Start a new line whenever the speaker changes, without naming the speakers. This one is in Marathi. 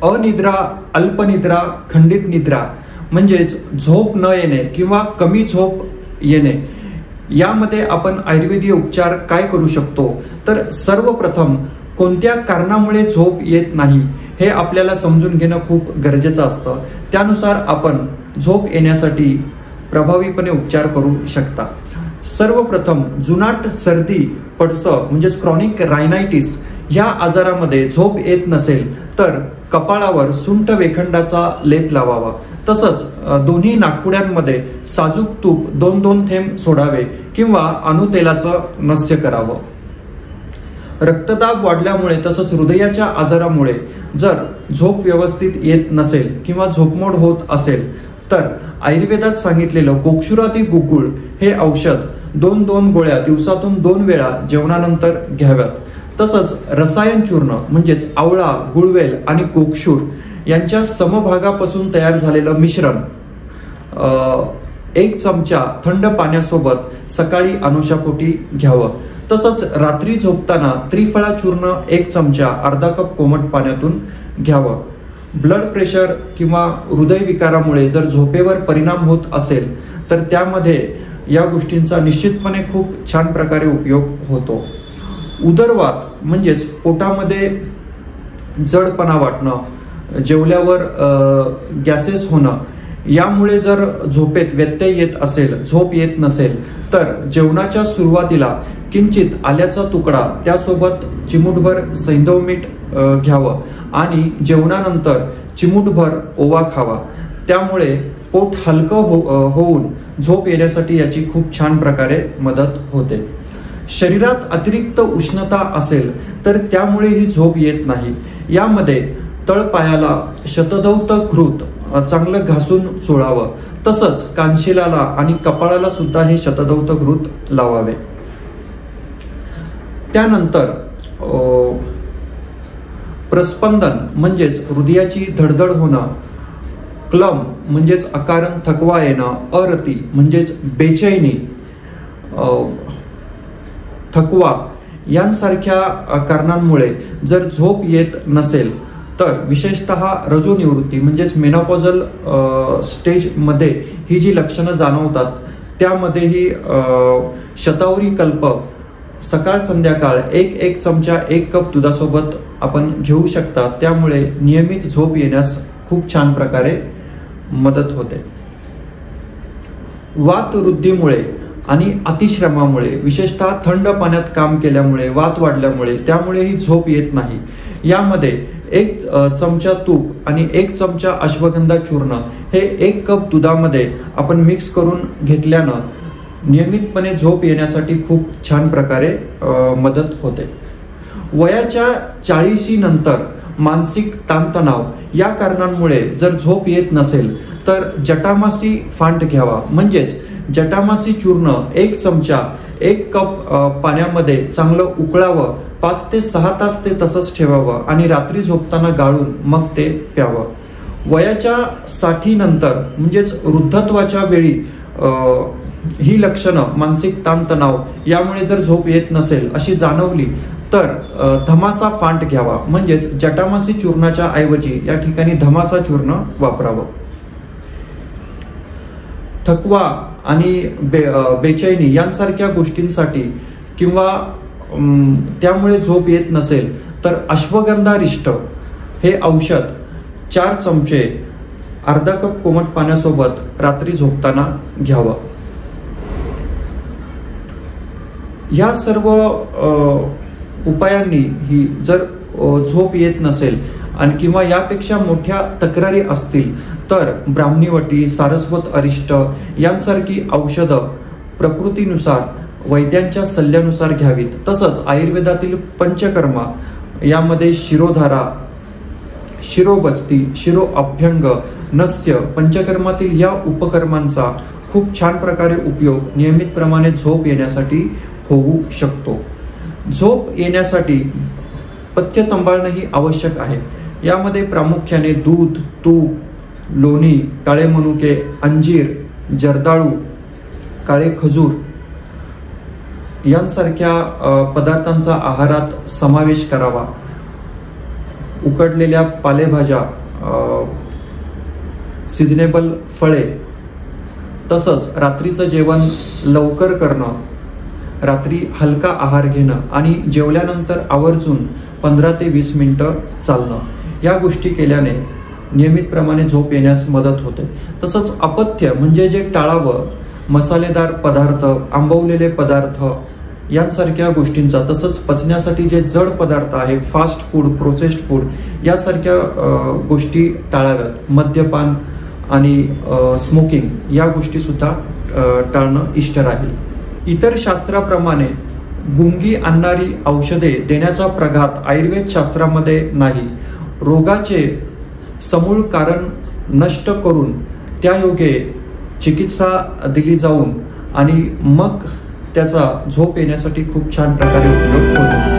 अनिद्रा, अल्पनिद्रा, खंडित निद्रा म्हणजेच झोप न येणे किंवा कमी झोप येणे, यामध्ये आपण आयुर्वेदीय उपचार काय करू शकतो? तर सर्वप्रथम कोणत्या कारणामुळे झोप येत नाही हे आपल्याला समजून घेणं खूप गरजेचं असतं. त्यानुसार आपण झोप येण्यासाठी प्रभावीपणे उपचार करू शकता. सर्वप्रथम जुनाट सर्दी, पडसं म्हणजेच क्रॉनिक रायनायटिस या आजारामध्ये झोप येत नसेल तर कपाळावर सुंठ वेखंडाचा लेप लावावा. तसंच दोन्ही नाकपुड्यांमध्ये साजूक तूप 2-2 थेंब सोडावे किंवा अणुतेलाचं नस्य करावं. रक्तदाब वाढल्यामुळे तसंच हृदयाच्या आजारामुळे जर झोप व्यवस्थित येत नसेल किंवा झोपमोड होत असेल तर आयुर्वेदात सांगितलेलं गोक्षुराती गुगुळ हे औषध 2-2 गोळ्या दिवसातून 2 वेळा जेवणानंतर घ्याव्यात. तसंच रसायन चूर्ण म्हणजेच आवळा, गुळवेल आणि गोक्षूर यांच्या समभागापासून तयार झालेलं मिश्रण 1 चमचा थंड पाण्यासोबत सकाळी अनुशापोटी घ्यावं. तसंच रात्री झोपताना त्रिफळा चूर्ण 1 चमचा अर्धा कप कोमट पाण्यातून घ्यावं. ब्लड प्रेशर किंवा हृदयविकारामुळे जर झोपेवर परिणाम होत असेल तर त्यामध्ये या गोष्टींचा निश्चितपणे खूप छान प्रकारे उपयोग होतो. उदरवात म्हणजेच पोटामध्ये जडपणा वाटणं, जेवल्यावर गॅसेस होणं, यामुळे जर झोपेत व्यत्यय येत असेल, झोप येत नसेल तर जेवणाच्या सुरुवातीला किंचित आल्याचा तुकडा त्यासोबत चिमूटभर सैंधव मीठ घ्यावं आणि जेवणानंतर चिमूटभर ओवा खावा. त्यामुळे पोट हलकं होऊन झोप येण्यासाठी याची खूप छान प्रकारे मदत होते. शरीरात अतिरिक्त उष्णता असेल तर त्यामुळे ही झोप येत नाही. यामध्ये तळपायाला शतधौत घृत चांगलं घासून चोळावं. तसंच कानशिलाला आणि कपाळाला सुद्धा हे शतधौत घृत लावावे. त्यानंतर प्रस्पंदन म्हणजेच हृदयाची धडधड होणं, क्लम म्हणजेच अकारण थकवा येणं, अरती म्हणजेच बेचैनी, थकवा यांसारख्या कारणांमुळे जर झोप येत नसेल तर विशेषतः रजोनिवृत्ती म्हणजेच मेनोपॉझल स्टेज मध्ये ही जी लक्षणं जाणवतात त्यामध्येही शतावरी कल्प सकाळ संध्याकाळ 1 चमचा 1 कप दुधासोबत आपण घेऊ शकता. त्यामुळे नियमित झोप येण्यास खूप छान प्रकारे मदत होते. वात वृद्धीमुळे आणि अतिश्रमामुळे, विशेषतः थंड पाण्यात काम केल्यामुळे, वात वाढल्यामुळे त्यामुळे ही झोप येत नाही. यामध्ये 1 चमचा तूप आणि 1 चमचा अश्वगंधा चूर्ण हे 1 कप दुधामध्ये आपण मिक्स करून घेतल्यानं नियमितपणे झोप येण्यासाठी खूप छान प्रकारे मदत होते. वयाच्या 40 नंतर मानसिक ताणतणाव या कारणांमुळे जर झोप येत नसेल तर जटामासी फांट घ्यावा. म्हणजेच जटामासी चूर्ण 1 चमचा 1 कप पाण्यामध्ये चांगलं उकळावं, 5 ते 6 तास ते तसंच ठेवावं आणि रात्री झोपताना गाळून मग ते प्यावं. वयाच्या 60 नंतर म्हणजेच वृद्धत्वाच्या वेळी ही लक्षणं मानसिक ताणतणाव यामुळे जर झोप येत नसेल अशी जाणवली तर धमासा फांट घ्यावा. म्हणजेच जटामासी चूर्णाच्या ऐवजी या ठिकाणी धमासा चूर्ण वापरावं. थकवा आणि बेचैनी यांसारख्या गोष्टींसाठी किंवा त्यामुळे झोप येत नसेल तर अश्वगंधारिष्ट हे औषध 4 चमचे अर्धा कप कोमट पाण्यासोबत रात्री झोपताना घ्यावं. या सर्व उपायांनी ही जर झोप येत नसेल आणि किंवा यापेक्षा मोठ्या तक्रारी असतील तर ब्राह्मणीवटी, सारस्वत अरिष्ट यांसारखी औषधं प्रकृतीनुसार वैद्यांच्या सल्ल्यानुसार घ्यावीत. तसंच आयुर्वेदातील पंचकर्मा यामध्ये शिरोधारा, शिरोबस्ती, शिरो अभ्यंग, नस्य पंचकर्मातील या उपकर्मांचा खूप छान प्रकारे उपयोग नियमितप्रमाणे झोप येण्यासाठी होऊ शकतो. झोप येण्यासाठी पथ्य सांभाळणंही आवश्यक आहे. यामध्ये प्रामुख्याने दूध, तूप, लोणी, काळे मनुके, अंजीर, जर्दाळू, काळे खजूर यांसारख्या पदार्थांचा आहारात समावेश करावा. उकडलेल्या पालेभाज्या, सिजनेबल फळे, तसंच रात्रीचं जेवण लवकर करणं, रात्री हलका आहार घेणं आणि जेवल्यानंतर आवर्जून 15 ते 20 मिनिटं चालणं, या गोष्टी केल्याने नियमितप्रमाणे झोप येण्यास मदत होते. तसंच अपथ्य म्हणजे जे टाळावं, मसालेदार पदार्थ, आंबवलेले पदार्थ यांसारख्या गोष्टींचा, तसंच पचण्यासाठी जे जड पदार्थ आहे, फास्ट फूड, प्रोसेस्ड फूड यासारख्या गोष्टी टाळाव्यात. मद्यपान आणि स्मोकिंग या गोष्टी सुद्धा टाळणं इष्ट राहील. इतर शास्त्राप्रमाणे गुंगी आणणारी औषधे देण्याचा प्रघात आयुर्वेद शास्त्रामध्ये नाही. रोगाचे समूळ कारण नष्ट करून त्यायोगे चिकित्सा दिली जाऊन आणि मग त्याचा झोप येण्यासाठी खूप छान प्रकारे उपयोग होतो.